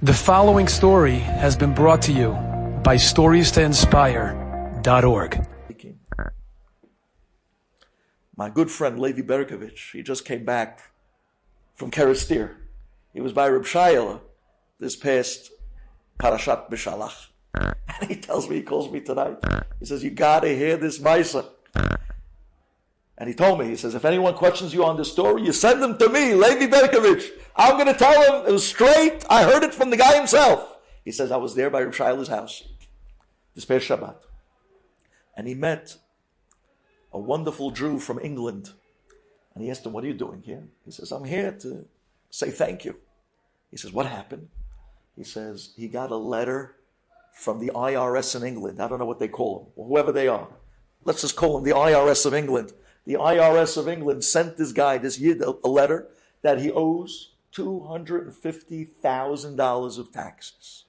The following story has been brought to you by StoriesToInspire.org. My good friend Levi Berkovich, he just came back from Kerestir. He was by Reb Shayla this past Parashat B'Shalach. And he tells me, he calls me tonight. He says, you gotta hear this Maisa. And he told me, he says, if anyone questions you on this story, you send them to me, Levi Berkovich. I'm going to tell him it was straight. I heard it from the guy himself. He says, I was there by Reb Shaila's house this past Shabbat. And he met a wonderful Jew from England. And he asked him, what are you doing here? He says, I'm here to say thank you. He says, what happened? He says, he got a letter from the IRS in England. I don't know what they call them, or whoever they are. Let's just call them the IRS of England. The IRS of England sent this guy, this Yid, a letter that he owes $250,000 of taxes.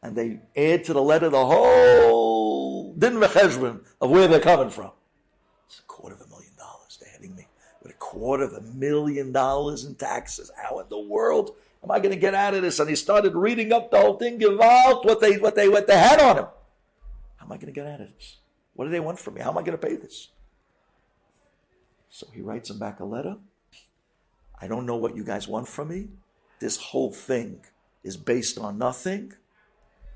And they add to the letter the whole din v'cheshbon of where they're coming from. It's $250,000. They're hitting me with $250,000 in taxes. How in the world am I going to get out of this? And he started reading up the whole thing, give out what they had on him. How am I going to get out of this? What do they want from me? How am I going to pay this? So he writes him back a letter. I don't know what you guys want from me. This whole thing is based on nothing.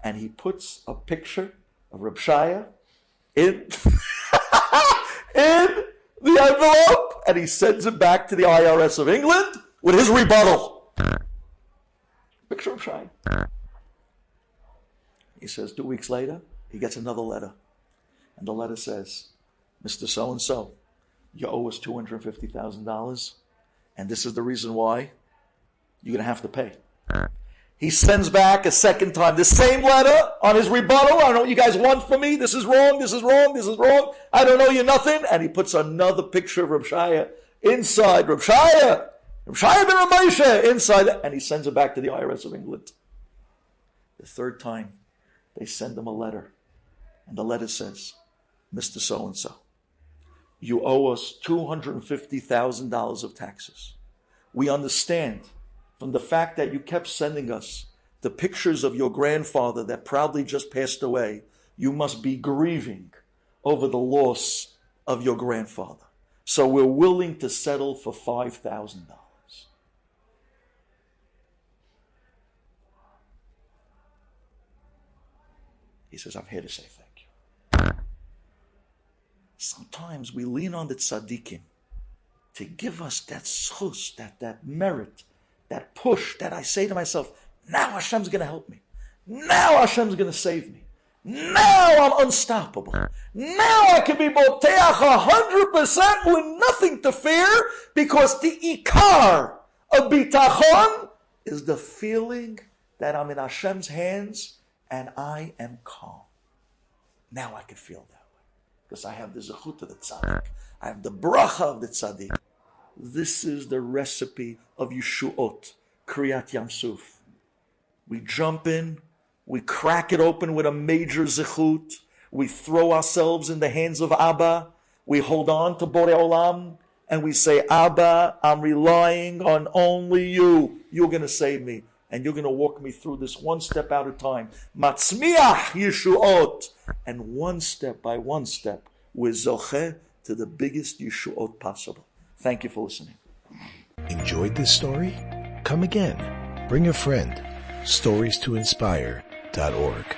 And he puts a picture of Reb Shaya in, in the envelope, and he sends it back to the IRS of England with his rebuttal. Picture of Shaya. He says 2 weeks later, he gets another letter. And the letter says, Mr. So-and-so, you owe us $250,000, and this is the reason why you're going to have to pay. He sends back a second time the same letter on his rebuttal. I don't know what you guys want from me. This is wrong, this is wrong, this is wrong. I don't know you nothing. And he puts another picture of Reb Shaya inside. Reb Shaya ben Ramosha inside, and he sends it back to the IRS of England. The third time, they send him a letter, and the letter says, Mr. So-and-so, you owe us $250,000 of taxes. We understand from the fact that you kept sending us the pictures of your grandfather that proudly just passed away, you must be grieving over the loss of your grandfather. So we're willing to settle for $5,000. He says, I'm here to say thank you. Sometimes we lean on the tzaddikim to give us that schus, that merit, that push, that I say to myself, now Hashem's going to help me. Now Hashem's going to save me. Now I'm unstoppable. Now I can be boteach 100% with nothing to fear, because the ikar of bitachon is the feeling that I'm in Hashem's hands and I am calm. Now I can feel that. Because I have the zechut of the tzaddik. I have the bracha of the tzaddik. This is the recipe of Yeshuot, Kriyat Yamsuf. We jump in, we crack it open with a major zechut, we throw ourselves in the hands of Abba, we hold on to Borei Olam, and we say, Abba, I'm relying on only you. You're going to save me, and you're going to walk me through this one step at a time. Matzmiach Yeshuot. And one step by one step, we're zocheh to the biggest Yeshuot possible. Thank you for listening. Enjoyed this story? Come again. Bring a friend. StoriesToInspire.org